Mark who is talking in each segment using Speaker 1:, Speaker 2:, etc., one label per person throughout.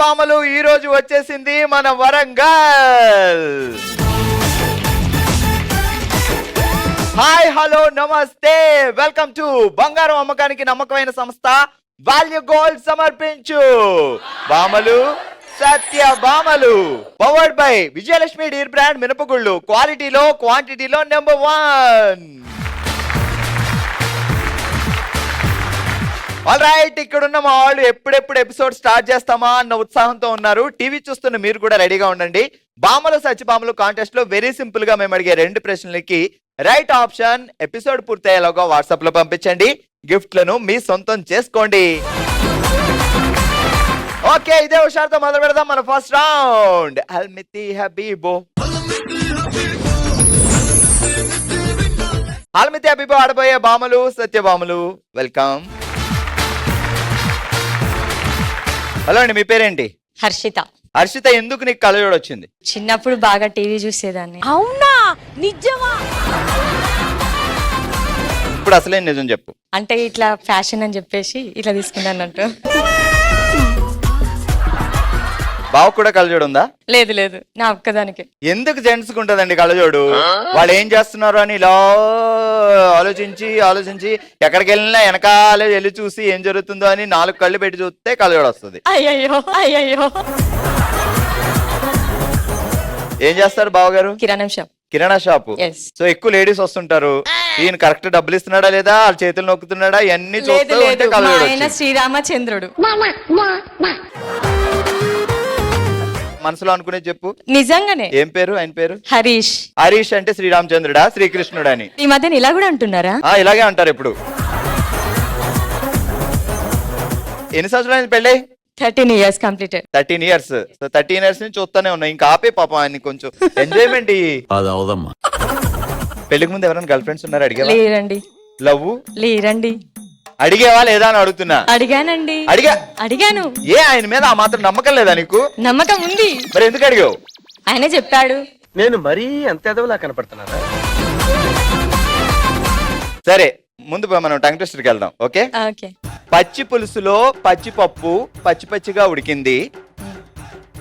Speaker 1: సత్యభామలు ఈ రోజు వచ్చేసింది మన Warangal. Hi hello namaste, welcome to బంగారం అమ్మకానికి నమ్మకమైన సంస్థ వాల్యూ గోల్డ్ సమర్పించు భామలు సత్యభామలు. Powered by Vijayalakshmi deer brand మినపగుళ్ళు, క్వాలిటీలో క్వాంటిటీలో నెంబర్ 1. ఆల్ రైట్, ఇక్కడున్న మా వాళ్ళు ఎప్పుడెప్పుడు ఎపిసోడ్ స్టార్ట్ చేస్తామా అన్న ఉత్సాహంతో ఉన్నారు. టీవీ చూస్తున్న మీరు కూడా రెడీగా ఉండండి. భామలు సత్యభామలు కాంటెస్ట్ లో వెరీ సింపుల్ గా మేము అడిగే 2 ప్రశ్నలకి రైట్ ఆప్షన్ ఎపిసోడ్ పూర్తయ్యేలాగా వాట్సాప్ లో పంపించండి. గిఫ్ట్లను మీ సొంతం చేసుకోండి. ఓకే, ఇదే హుషారుతో మొదలు పెడదాం మన ఫస్ట్ రౌండ్. అల్మితి హబీబో అల్మితి హబీబో ఆడబోయే భామలు సత్యభామలు. వెల్కమ్. హలో అండి, మీ పేరేంటి?
Speaker 2: హర్షిత.
Speaker 1: హర్షిత, ఎందుకు నీకు కళ్ళజోడు వచ్చింది?
Speaker 2: చిన్నప్పుడు బాగా టీవీ చూసేదాన్ని.
Speaker 3: అవునా, నిజమా?
Speaker 1: ఇప్పుడు అసలేం నిజం చెప్పు.
Speaker 2: అంటే ఇట్లా ఫ్యాషన్ అని చెప్పేసి ఇట్లా తీసుకున్నానంటూ.
Speaker 1: బావ కూడా కళ్ళజోడు ఉందా?
Speaker 2: లేదు లేదు, నా ఒక్కదానికి.
Speaker 1: ఎందుకు జెంట్స్ కు ఉంటదండి కళ్ళజోడు? వాళ్ళు ఏం చేస్తున్నారు అని ఇలా ఆలోచించి ఎక్కడికి వెళ్ళినా వెనకాల వెళ్ళి చూసి ఏం జరుగుతుందో అని 4 కళ్ళు పెట్టి చూస్తే కళ్ళజోడు వస్తుంది.
Speaker 2: అయ్యయ్యో అయ్యయ్యో.
Speaker 1: ఏం చేస్తారు బావగారు? కిరాణా షాపు. సో ఎక్కువ లేడీస్ వస్తుంటారు. ఈయన కరెక్ట్ డబ్బులు ఇస్తున్నాడా లేదా, వాళ్ళ చేతులు నొక్కుతున్నాడా, ఇవన్నీ చూస్తూ ఉంటే కళ్ళజోడు వచ్చింది.
Speaker 2: శ్రీరామచంద్రుడు.
Speaker 1: మనసులో అనుకునే చెప్పు.
Speaker 2: నిజంగానే.
Speaker 1: ఏం పేరు ఆయన పేరు?
Speaker 2: హరీష్.
Speaker 1: హరీష్ అంటే శ్రీరామచంద్రుడా శ్రీకృష్ణుడా అని
Speaker 2: ఈ మధ్యన ఇలా కూడా అంటున్నారా?
Speaker 1: ఇలాగే అంటారు ఇప్పుడు. ఎన్ని సంవత్సరాలు పెళ్ళి?
Speaker 2: 13 years completed.
Speaker 1: 13 years. So 13 years నుంచి చూస్తానే ఉన్నా. ఇంకా ఆపే పాపం ఆయన కొంచెం ఎంజాయ్మెంట్. పెళ్లికి ముందు ఎవరైనా గర్ల్ ఫ్రెండ్స్ ఉన్నారా?
Speaker 2: లేరండి.
Speaker 1: లవ్
Speaker 2: లేరండి.
Speaker 1: అడిగేవా లేదా అని అడుగుతున్నా.
Speaker 2: అడిగానండి. అడిగాను.
Speaker 1: ఏ ఆయన మీద ఆ మాత్రం నమ్మకం లేదా నీకు?
Speaker 2: నమ్మకం ఉంది.
Speaker 1: మరి ఎందుకు అడిగావు?
Speaker 2: ఆయనే చెప్పాడు.
Speaker 4: నేను మరీ అంత ఎదవలా కనపడుతున్నారా?
Speaker 1: సరే, ముందు మనం టంగ్ ట్విస్టర్కి వెళ్దాం. ఓకే. పచ్చి పులుసులో పచ్చిపప్పు పచ్చి పచ్చిగా ఉడికింది,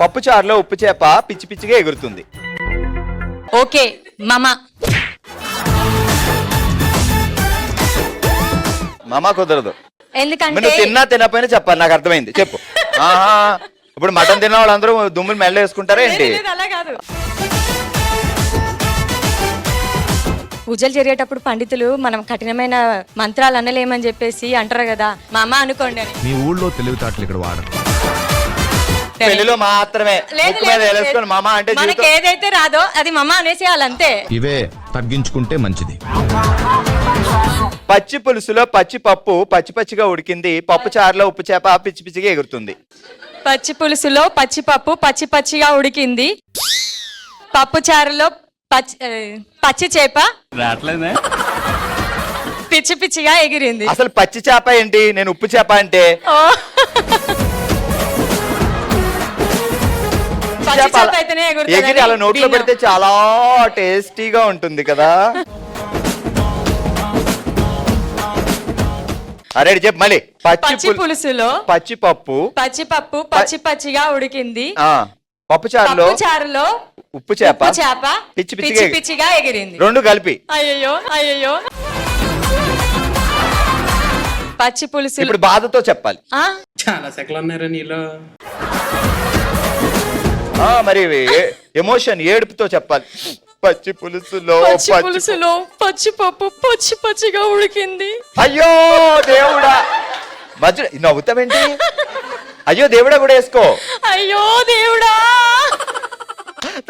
Speaker 1: పప్పు చారులో ఉప్పు చేప పిచ్చి పిచ్చిగా ఎగురుతుంది.
Speaker 2: ఓకే మామా.
Speaker 1: మామా కుదరదు.
Speaker 2: ఎందుకంటే
Speaker 1: తిన్నా తినపోయినా చెప్పాలి, నాకు అర్థమైంది. చెప్పు. ఇప్పుడు మటన్ తిన్న వాళ్ళందరూ దుమ్ములు మెల్ల వేసుకుంటారా ఏంటి?
Speaker 2: అలా కాదు. పూజలు జరిగేటప్పుడు పండితులు మనం కఠినమైన మంత్రాలు అనలేమని చెప్పేసి అంటారు కదా, మా అమ్మ అనుకోండి అని.
Speaker 5: మీ ఊళ్ళో తెలివితేటలు ఇక్కడ వాడరు.
Speaker 1: పెళ్లిలో మాత్రమే మామ అంటే
Speaker 2: మనకి ఏదైతే రాదో అది మమ్మ అనేసేయాలంతే.
Speaker 5: ఇవే తగ్గించుకుంటే మంచిది.
Speaker 1: పచ్చి పులుసులో పచ్చి పప్పు పచ్చి పచ్చిగా ఉడికింది, పప్పు చారులో ఉప్పు చేప పిచ్చి పిచ్చిగా ఎగురుతుంది.
Speaker 2: పచ్చి పులుసులో పచ్చి పప్పు పచ్చి పచ్చిగా ఉడికింది, పప్పు చారులో పచ్చి చేప పిచ్చి పిచ్చిగా ఎగిరింది.
Speaker 1: అసలు పచ్చి చేప ఏంటి? నేను ఉప్పు చేప అంటే ఎగిరి అలా నోట్లో పెడితే చాలా టేస్టీగా ఉంటుంది కదా. అరే చెప్పు మళ్ళీ.
Speaker 2: పచ్చి పులుసులో
Speaker 1: పచ్చి పప్పు
Speaker 2: పచ్చి పచ్చిగా ఉడికింది,
Speaker 1: పప్పు చారులో ఉప్పు చేప పిచ్చి
Speaker 2: పిచ్చిగా ఎగిరింది.
Speaker 1: 2 కలిపి.
Speaker 2: అయ్యో అయ్యో. పచ్చి పులుసు
Speaker 1: ఇప్పుడు బాధతో చెప్పాలి.
Speaker 4: చాలా సెకలు ఉన్నారా నీలో?
Speaker 1: మరి ఎమోషన్ ఏడుపుతో చెప్పాలి. పచ్చి పులుసులో
Speaker 2: పచ్చి పప్పు పచ్చి పచ్చిగా ఉడికింది.
Speaker 1: అయ్యో దేవుడా, మధ్య నవ్వుతావేంటి? అయ్యో దేవుడా కూడా వేసుకో.
Speaker 2: అయ్యో దేవుడా.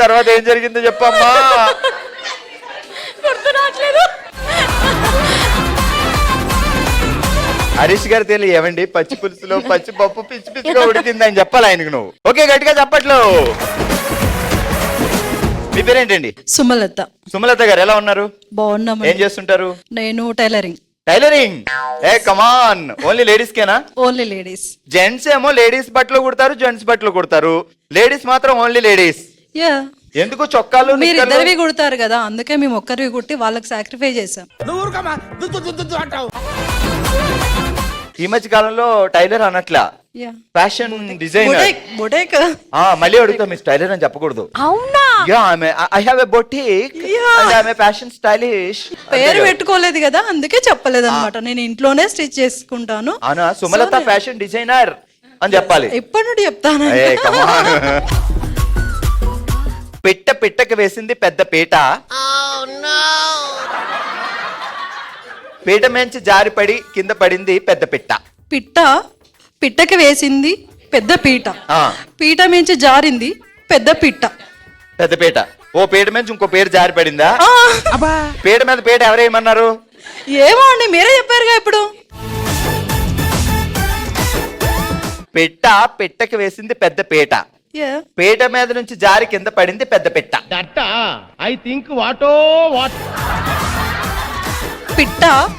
Speaker 1: తర్వాత ఏం జరిగిందో చెప్పమ్మా.
Speaker 2: గుర్తురాట్లేదు.
Speaker 1: హరీష్ గారు తెలియ ఏమండి పచ్చి పులుసులో పచ్చి పప్పు పిచ్చి పిచ్చిగా ఉడికింది అని చెప్పాలి ఆయనకు నువ్వు. ఓకే, గట్టిగా చెప్పట్లు. మీ పేరేంటండి?
Speaker 6: సుమలత.
Speaker 1: సుమలత గారు ఎలా ఉన్నారు?
Speaker 6: బాగున్నాము.
Speaker 1: ఏం చేస్తుంటారు?
Speaker 6: నేను టైలరింగ్.
Speaker 1: ఏ కమాన్, ఓన్లీ లేడీస్ కేనా?
Speaker 6: Only ladies.
Speaker 1: జెంట్స్ ఏమో లేడీస్ బట్టలు కుడతారు, జెంట్స్ బట్టలు కుడతారు. లేడీస్ మాత్రం ఓన్లీ లేడీస్. ఎందుకు చొక్కాలు?
Speaker 6: మీరు ఇద్దరివి కుడతారు కదా, అందుకే మేము ఒక్కరివి కుట్టి వాళ్ళకి సాక్రిఫై చేసాం.
Speaker 1: ఈ మధ్య కాలంలో టైలర్ అనట్లా,
Speaker 6: యా
Speaker 1: ఫ్యాషన్ డిజైనర్.
Speaker 6: బొటేక్
Speaker 1: మళ్ళీ అడుగుతా, మీ టైలర్ అని చెప్పకూడదు.
Speaker 3: అవునా?
Speaker 1: Yeah, I have a boutique and I am a fashion stylish.
Speaker 6: పేరు పెట్టుకోలేదు కదా, అందుకే చెప్పలేదు అనమాట. నేను ఇంట్లోనే స్టిచ్ చేసుకుంటాను.
Speaker 1: అవునా, సుమలత ఫ్యాషన్ డిజైనర్ అని చెప్పాలి.
Speaker 6: ఎప్పటి నుండి చెప్తాను.
Speaker 1: ఏయ్, come on. పిట్టకి వేసింది పెద్ద పీట, పీట మించి జారిపడి కింద పడింది పెద్ద పిట్ట.
Speaker 6: పిట్టకి వేసింది పెద్ద పీట,
Speaker 1: ఆ,
Speaker 6: పీట మించి జారింది పెద్ద పిట్ట.
Speaker 1: పెద్ద పీట. ఓ పీట మించి ఇంకో పీట జారి పడిందా?
Speaker 6: ఆ,
Speaker 1: పీట మీద పీట ఎవరేమన్నారు?
Speaker 6: ఏమో అండి, మీరే చెప్పారుగా ఇప్పుడు.
Speaker 1: పిట్టకి వేసింది పెద్ద పీట,
Speaker 6: యా
Speaker 1: పీట మీద నుంచి జారి కింద పడింది పెద్ద పిట్ట.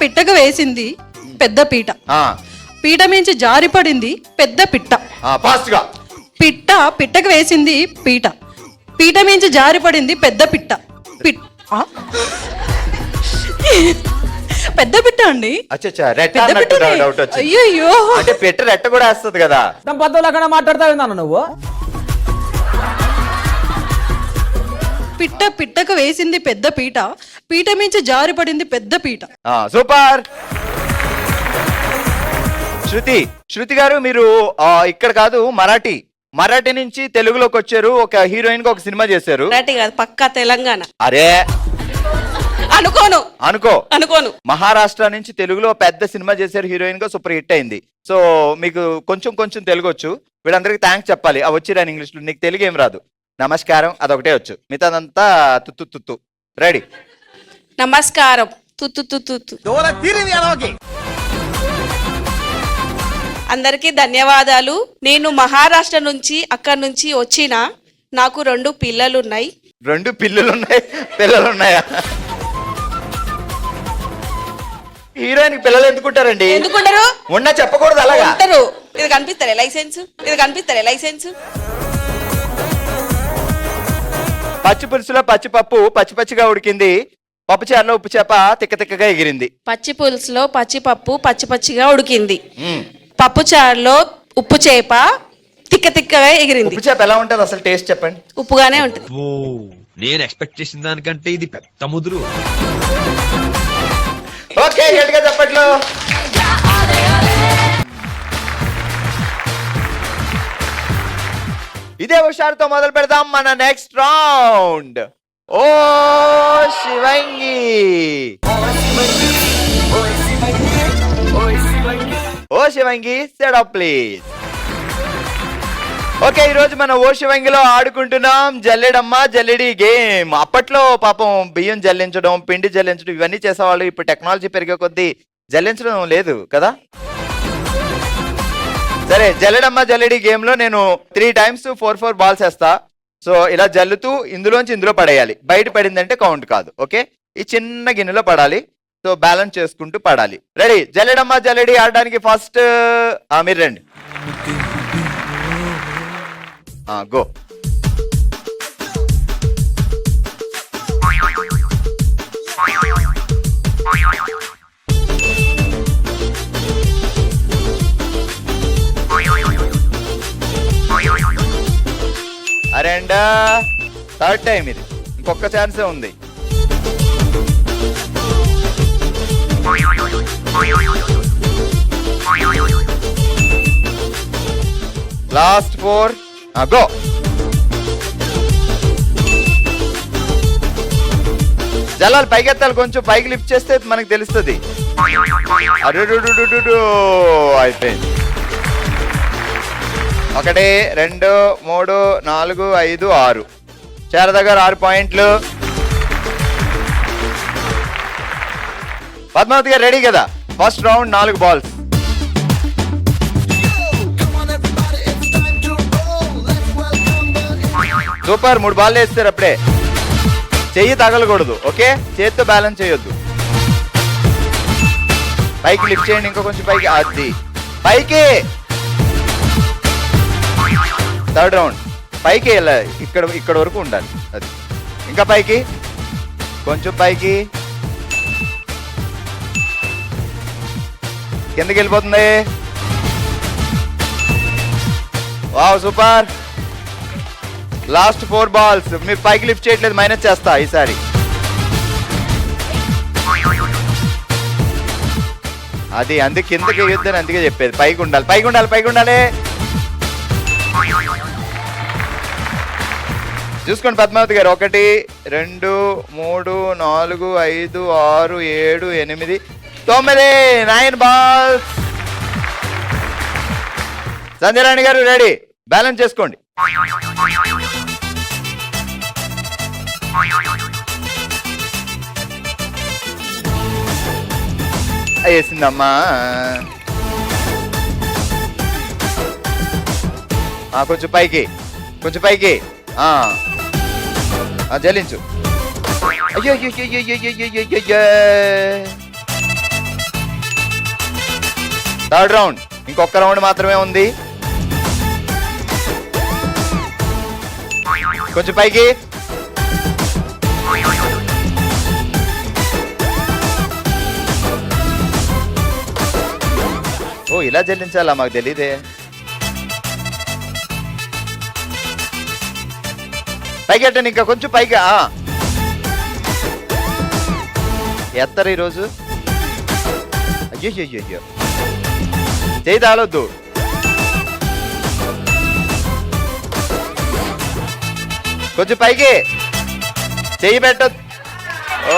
Speaker 6: పిట్టకు వేసింది పెద్ద పీట,
Speaker 1: ఆ,
Speaker 6: పీట మించి జారి పడింది పెద్ద పిట్ట.
Speaker 1: ఫాస్ట్ గా.
Speaker 6: పిట్టకు వేసింది పీట, పీట మించి జారి పడింది పెద్ద పిట్ట. ఆ? పెద్ద పిట్ట అండి,
Speaker 1: అచ్చా, రెట్ట
Speaker 6: పెద్ద
Speaker 1: అన్నట్టు
Speaker 6: పిట్టనే.
Speaker 1: డౌట్ వచ్చింది.
Speaker 6: అయ్యో
Speaker 1: అంటే పిట్ట రెట్ట కూడా వేస్తుంది కదా.
Speaker 7: మాట్లాడతావు నువ్వు.
Speaker 6: పిట్టకు వేసింది పెద్ద పీట, పీట మించి జారి పడింది పెద్ద పీట.
Speaker 1: సూపర్. శృతి గారు, మీరు ఇక్కడ కాదు, మరాఠీ నుంచి తెలుగులోకి వచ్చారు. ఒక హీరోయిన్ గా ఒక సినిమా చేశారు.
Speaker 3: మరాఠీ కాదు, పక్కా తెలంగాణ.
Speaker 1: అరే
Speaker 3: అనుకోను.
Speaker 1: మహారాష్ట్ర నుంచి తెలుగులో పెద్ద సినిమా చేశారు, హీరోయిన్ గా సూపర్ హిట్ అయింది. సో మీకు కొంచెం తెలుగు వచ్చు. వీళ్ళందరికీ థ్యాంక్స్ చెప్పాలి. వచ్చిరాని ఇంగ్లీష్ లో. నీకు తెలుగు ఏం రాదు. నమస్కారం అదొకటే వచ్చు, మిగతాదంతా తుత్తు. రెడీ?
Speaker 3: నమస్కారం. తుత్తు. అందరికీ ధన్యవాదాలు. నేను మహారాష్ట్ర నుంచి అక్కడి నుంచి వచ్చిన. నాకు 2 పిల్లలున్నాయి.
Speaker 1: 2 పిల్లలున్నాయా? హీరోయిన్ పిల్లలు ఎందుకుంటారండి?
Speaker 3: ఎందుకుంటారు?
Speaker 1: ఉన్నా చెప్పకూడదు అలాగా.
Speaker 3: ఉంటారు. ఇది కనిపిస్తారే లైసెన్స్.
Speaker 1: పచ్చి పులుసులో పచ్చిపప్పు పచ్చిగా ఉడికింది, పప్పు చారులో ఉప్పు చేప తిక్కగా ఎగిరింది.
Speaker 3: పచ్చి పులుసులో పచ్చిపప్పు పచ్చిగా ఉడికింది,
Speaker 1: మ్మ్.
Speaker 3: పప్పు చారులో ఉప్పు చేప తిక్కగా ఎగిరింది.
Speaker 1: ఉప్పు చేప ఎలా ఉంటది అసలు? టేస్ట్ చెప్పండి.
Speaker 3: ఉప్పుగానే ఉంటుంది.
Speaker 5: నేను ఎక్స్పెక్ట్ చేసిన దానికంటే ఇది పెద్ద ముదురు.
Speaker 1: ఓకే, గట్టిగా చెప్పట్లు. ఇదే హుషారుతో మొదలు పెడదాం మన నెక్స్ట్ రౌండ్. ఓ Shivangi, set up please. Okay, ఈ రోజు మన ఓ శివంగిలో ఆడుకుంటున్నాం జల్లెడమ్మ జల్లెడి గేమ్. అప్పట్లో పాపం బియ్యం జల్లించడం, పిండి జల్లించడం ఇవన్నీ చేసేవాళ్ళు. ఇప్పుడు టెక్నాలజీ పెరిగే కొద్దీ జల్లించడం లేదు కదా. సరే, జల్లెడమ్మ జల్లెడి గేమ్ లో నేను 3 times 4 బాల్స్ వేస్తా. సో ఇలా జల్లుతూ ఇందులో పడేయాలి. బయట పడిందంటే కౌంట్ కాదు. ఓకే, ఈ చిన్న గిన్నెలో పడాలి. సో బ్యాలెన్స్ చేసుకుంటూ పడాలి. రెడీ? జల్లెడమ్మ జల్లెడి ఆడడానికి ఫస్ట్ మీరు రండి. గో. అరెండా థర్డ్ టైం ఇది, ఇంకొక ఛాన్సే ఉంది. లాస్ట్ 4. గో. జలాలు పైకెత్తాలి, కొంచెం పైకి లిఫ్ట్ చేస్తే మనకు తెలుస్తుంది. అయిపోయింది. 1 2 3 4 5 6. శారద గారు 6 పాయింట్లు. పద్మావతి గారు రెడీ కదా? First round 4 balls. Super. 3 balls వేస్తారు అప్పుడే. చెయ్యి తగలకూడదు. ఓకే, చేతితో బ్యాలెన్స్ చేయొద్దు. పైకి లిఫ్ట్ చేయండి, ఇంకా కొంచెం పైకి. అది పైకి. థర్డ్ రౌండ్ పైకి వెళ్ళాలి. ఇక్కడ వరకు ఉండాలి. అది ఇంకా పైకి, కొంచెం పైకి. కిందకి వెళ్ళిపోతుంది. Wow super. Last 4 balls. మీరు పైకి లిఫ్ట్ చేయట్లేదు, మైనస్ చేస్తా ఈసారి. అది అందుకే కిందకి ఎగొద్దని అందుకే చెప్పేది. పైకి ఉండాలి, పైకి ఉండాలి, పైకి ఉండాలి. చూసుకోండి పద్మావతి గారు. 1 2 3 4 5 6 7 8 9 9 balls. సంజయ్ రాణి గారు రెడీ. బ్యాలెన్స్ చేసుకోండి. వేసిందమ్మా. కొంచెం పైకి, కొంచెం పైకి. జలించు. అయ్యో థర్డ్ రౌండ్. ఇంకొక రౌండ్ మాత్రమే ఉంది. కొంచెం పైకి. ఓ ఇలా చెల్లించాలా, మాకు తెలీదే. పైకి అట్టండి, ఇంకా కొంచెం పైకి. ఎత్తరు ఈరోజు. అయ్యో చేయి తాళొద్దు. కొంచెం పైకి చెయ్యి పెట్టొద్దు. ఓ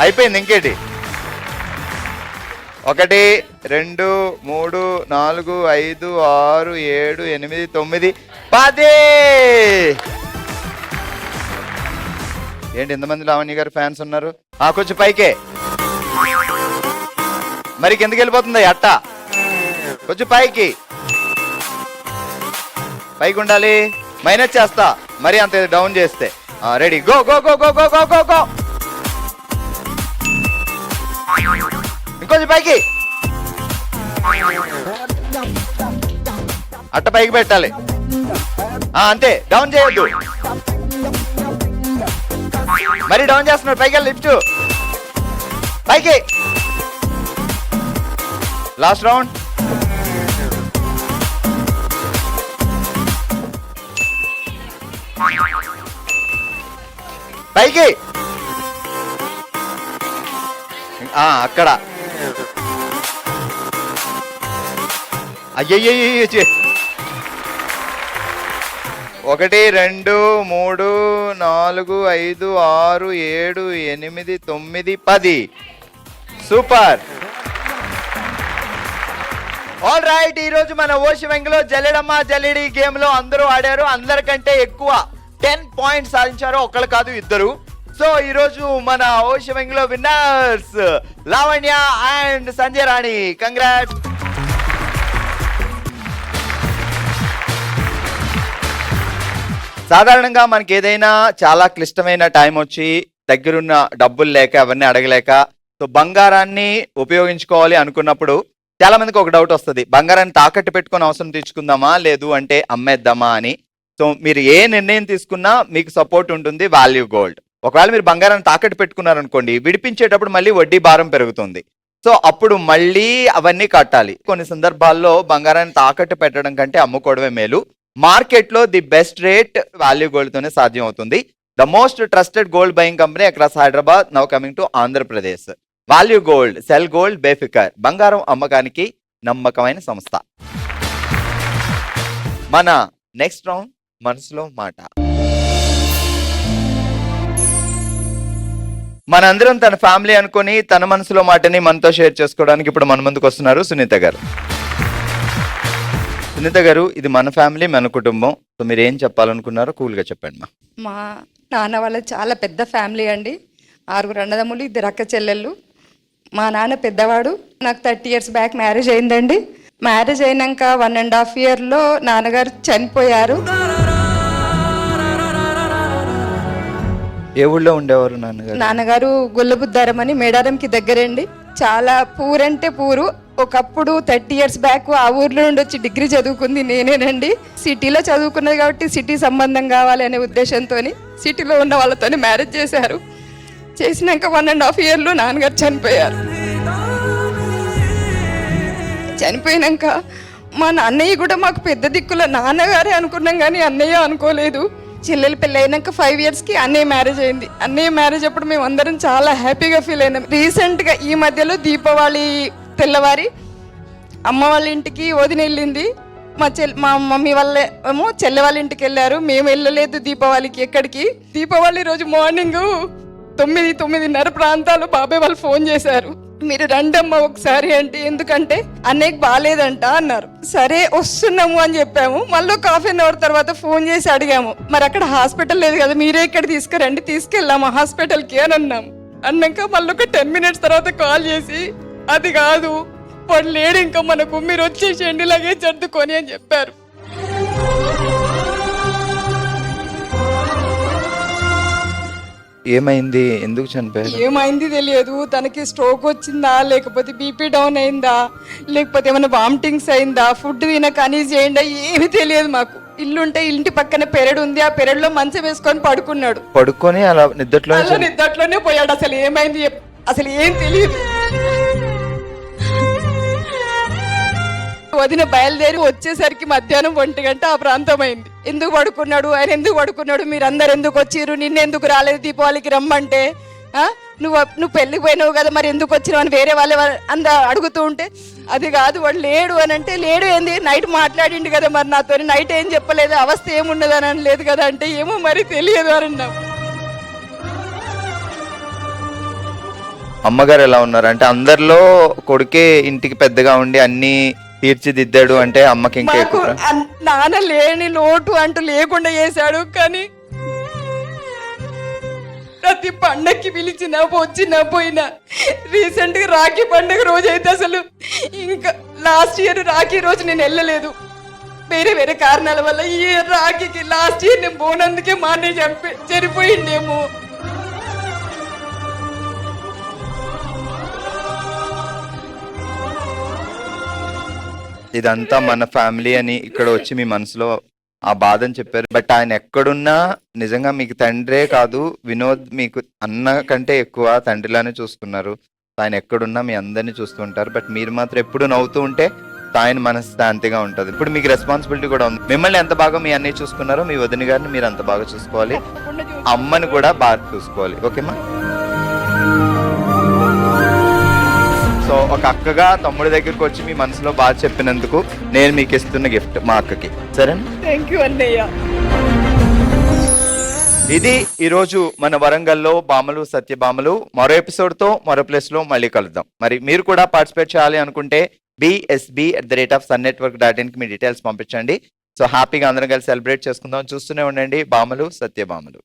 Speaker 1: అయిపోయింది. ఇంకేంటి? 1 2 3 4 5 6 7 8 9 10. ఏంటి ఎంతమంది లావణ్య గారు ఫ్యాన్స్ ఉన్నారు? కొంచెం పైకే. మరి కిందకి వెళ్ళిపోతుంది అట్ట. కొంచెం పైకి, పైకి ఉండాలి. మైనస్ చేస్తా మరి అంత డౌన్ చేస్తే. Ready go go go go go go go go. ఇంకొంచెం పైకి. అట్ట పైకి పెట్టాలి. అంతే, డౌన్ చేయొద్దు. మరి డౌన్ చేస్తున్నారు. పైకి వెళ్ళి లిఫ్ట్. పైకి. Last round. పైకి. అక్కడ. అయ్యయ్యో 1 2 3 4 5 6 7 8 9 10. సూపర్. All right. ఈ రోజు మన ఓషివంగిలో జల్లెడమ్మ జల్లెడి గేమ్ లో అందరూ ఆడారు. అందరికంటే ఎక్కువ 10 పాయింట్స్ సాధించారు. ఒకళ్ళు కాదు, ఇద్దరు. సో ఈ రోజు మన ఓషివంగిలో winners Lavanya and Sanjay Rani. Congrats. సాధారణంగా మనకి ఏదైనా చాలా క్లిష్టమైన టైం వచ్చి దగ్గరున్న డబ్బులు లేక అవన్నీ అడగలేక సో బంగారాన్ని ఉపయోగించుకోవాలి అనుకున్నప్పుడు చాలా మందికి ఒక డౌట్ వస్తుంది. బంగారాన్ని తాకట్టు పెట్టుకొని అవసరం తీర్చుకుందామా, లేదు అంటే అమ్మేద్దామా అని. సో మీరు ఏ నిర్ణయం తీసుకున్నా మీకు సపోర్ట్ ఉంటుంది వాల్యూ గోల్డ్. ఒకవేళ మీరు బంగారాన్ని తాకట్టు పెట్టుకున్నారనుకోండి, విడిపించేటప్పుడు మళ్ళీ వడ్డీ భారం పెరుగుతుంది. సో అప్పుడు మళ్ళీ అవన్నీ కట్టాలి. కొన్ని సందర్భాల్లో బంగారాన్ని తాకట్టు పెట్టడం కంటే అమ్ముకోవడమే మేలు. మార్కెట్లో the best rate value gold తోనే సాధ్యం అవుతుంది. The most trusted gold buying company across Hyderabad, now coming to Andhra Pradesh. Value gold, sell gold, బేఫికర్. బంగారం అమ్మకానికి నమ్మకమైన సంస్థ. మన నెక్స్ట్ రౌండ్ మనసులో మాట. మనందరం తన ఫ్యామిలీ అనుకొని తన మనసులో మాటని మనతో షేర్ చేసుకోవడానికి ఇప్పుడు మన ముందుకు వస్తున్నారు సునీత గారు. సునీత గారు, ఇది మన ఫ్యామిలీ, మన కుటుంబం. సో మీరు ఏం చెప్పాలనుకున్నారో కూల్గా చెప్పండి.
Speaker 6: మా నాన్న వాళ్ళ చాలా పెద్ద ఫ్యామిలీ అండి. 6 అన్నదమ్ములు, 2 అక్క చెల్లెళ్ళు. మా నాన్న పెద్దవాడు. నాకు 30 years బ్యాక్ మ్యారేజ్ అయిందండి. మ్యారేజ్ అయినాక 1.5 yearలో నాన్నగారు చనిపోయారు.
Speaker 1: ఏ ఊళ్ళో ఉండేవారు నాన్నగారు?
Speaker 6: నాన్నగారు గొల్లబుద్దారం అని మేడారంకి దగ్గరండి. చాలా పూర్ అంటే పూరు. ఒకప్పుడు 30 years బ్యాక్ ఆ ఊర్లో నుండి వచ్చి డిగ్రీ చదువుకుంది నేనేనండి. సిటీలో చదువుకున్నది కాబట్టి సిటీ సంబంధం కావాలి అనే ఉద్దేశంతో సిటీలో ఉన్న వాళ్ళతో మ్యారేజ్ చేశారు. చేసినాక 1.5 yearలో నాన్నగారు చనిపోయారు. చనిపోయినాక మా అన్నయ్య కూడా మాకు పెద్ద దిక్కుల నాన్నగారే అనుకున్నాం కానీ అన్నయ్య అనుకోలేదు. చెల్లెలు పెళ్ళి అయినాక 5 yearsకి అన్నయ్య మ్యారేజ్ అయింది. అన్నయ్య మ్యారేజ్ అప్పుడు మేము అందరం చాలా హ్యాపీగా ఫీల్ అయినాం. రీసెంట్గా ఈ మధ్యలో దీపావళి తెల్లవారి అమ్మ వాళ్ళ ఇంటికి వదిన వెళ్ళింది. మా మమ్మీ వాళ్ళ ఏమో చెల్లె వాళ్ళ ఇంటికి వెళ్ళారు. మేము వెళ్ళలేదు దీపావళికి ఎక్కడికి. దీపావళి రోజు మార్నింగ్ 9:30 ప్రాంతాలు బాబాయ్ వాళ్ళు ఫోన్ చేశారు, మీరు రండమ్మా ఒకసారి అంటే. ఎందుకంటే అన్నయ్యకి బాగాలేదంట అన్నారు. సరే వస్తున్నాము అని చెప్పాము. మళ్ళీ ఒక 1/2 hour తర్వాత ఫోన్ చేసి అడిగాము, మరి అక్కడ హాస్పిటల్ లేదు కదా, మీరే ఇక్కడ తీసుకురండి. తీసుకెళ్ళాము హాస్పిటల్కి అని అన్నాము. అన్నాక మళ్ళీ ఒక 10 minutes తర్వాత కాల్ చేసి, అది కాదు వాడు లేడు ఇంకా మనకు, మీరు వచ్చేసేయండి లగేజ్ సర్దుకొని అని చెప్పారు.
Speaker 1: ఏమైంది, ఎందుకు చనిపోయారు?
Speaker 6: ఏమైంది తెలియదు. తనకి స్ట్రోక్ వచ్చిందా, లేకపోతే బీపీ డౌన్ అయిందా, లేకపోతే ఏమైనా వామిటింగ్స్ అయిందా, ఫుడ్ తినక అనీజ్ చేయండా, ఏమీ తెలియదు మాకు. ఇల్లుంటే ఇంటి పక్కన పెరడు ఉంది, ఆ పెరడులో మంచం వేసుకొని పడుకున్నాడు.
Speaker 1: పడుకొని అలా
Speaker 6: నిద్దట్లోనే పోయాడు. అసలు ఏమైంది అసలు ఏం తెలియదు. వదిన బయలుదేరి వచ్చేసరికి మధ్యాహ్నం 1 గంట ఆ ప్రాంతం అయింది. ఎందుకు పడుకున్నాడు, ఆయన ఎందుకు పడుకున్నాడు, మీరు అందరు ఎందుకు వచ్చిర్రు, నిన్నెందుకు రాలేదు దీపావళికి రమ్మంటే, నువ్వు పెళ్ళికి పోయినావు కదా మరి ఎందుకు వచ్చినావు అని వేరే వాళ్ళే అడుగుతూ ఉంటే, అది కాదు వాడు లేడు అని అంటే, లేడు ఏంది నైట్ మాట్లాడిండు కదా మరి నాతో, నైట్ ఏం చెప్పలేదు, అవస్థ ఏమున్నది అని అనలేదు కదా అంటే, ఏమో మరి తెలియదు అని అన్నాం.
Speaker 1: అమ్మగారు ఎలా ఉన్నారు అంటే, అందరిలో కొడుకే ఇంటికి పెద్దగా ఉండి అన్ని తీర్చిదిద్దాడు అంటే అమ్మకి ఇంకా ఎక్కువ.
Speaker 6: నాన్న లేని లోటు అంటూ లేకుండా చేశాడు. కానీ ప్రతి పండక్కి పిలిచినా వచ్చినా పోయినా, రీసెంట్ గా రాఖీ పండుగ రోజు అయితే అసలు ఇంకా లాస్ట్ ఇయర్ రాఖీ రోజు నేను వెళ్ళలేదు వేరే వేరే కారణాల వల్ల. ఈ ఇయర్ రాఖీకి లాస్ట్ ఇయర్ నేను పోనందుకే మా అన్నయ్య చనిపోయిండేమో.
Speaker 1: ఇదంతా మన ఫ్యామిలీ అని ఇక్కడ వచ్చి మీ మనసులో ఆ బాధని చెప్పారు. బట్ ఆయన ఎక్కడున్నా నిజంగా మీకు తండ్రే కాదు, వినోద్ మీకు అన్న కంటే ఎక్కువ తండ్రిలానే చూసుకున్నారు. ఆయన ఎక్కడున్నా మీ అందరినీ చూస్తూ ఉంటారు. బట్ మీరు మాత్రం ఎప్పుడు నవ్వుతూ ఉంటే ఆయన మనశ్శాంతిగా ఉంటుంది. ఇప్పుడు మీకు రెస్పాన్సిబిలిటీ కూడా ఉంది. మిమ్మల్ని ఎంత బాగా మీ అన్నయ్య చూసుకున్నారో మీ వదిన గారిని మీరు అంత బాగా చూసుకోవాలి, అమ్మని కూడా బాగా చూసుకోవాలి. ఓకేమా? సో ఒక అక్కగా తమ్ముడి దగ్గరికి వచ్చి మీ మనసులో బాగా చెప్పినందుకు నేను మీకు ఇస్తున్న గిఫ్ట్ మా అక్కకి. సరేనా?
Speaker 6: థ్యాంక్ యూ అన్నయ్య.
Speaker 1: ఇది ఈరోజు మన వరంగల్లో బామలు సత్యభామలు. మరో ఎపిసోడ్తో మరో ప్లేస్లో మళ్ళీ కలుద్దాం. మరి మీరు కూడా పార్టిసిపేట్ చేయాలి అనుకుంటే bsb@sunnetwork.in కి మీ డీటెయిల్స్ పంపించండి. సో హ్యాపీగా అందరం కలిసి సెలబ్రేట్ చేసుకుందాం. చూస్తూనే ఉండండి బామలు సత్యభామలు.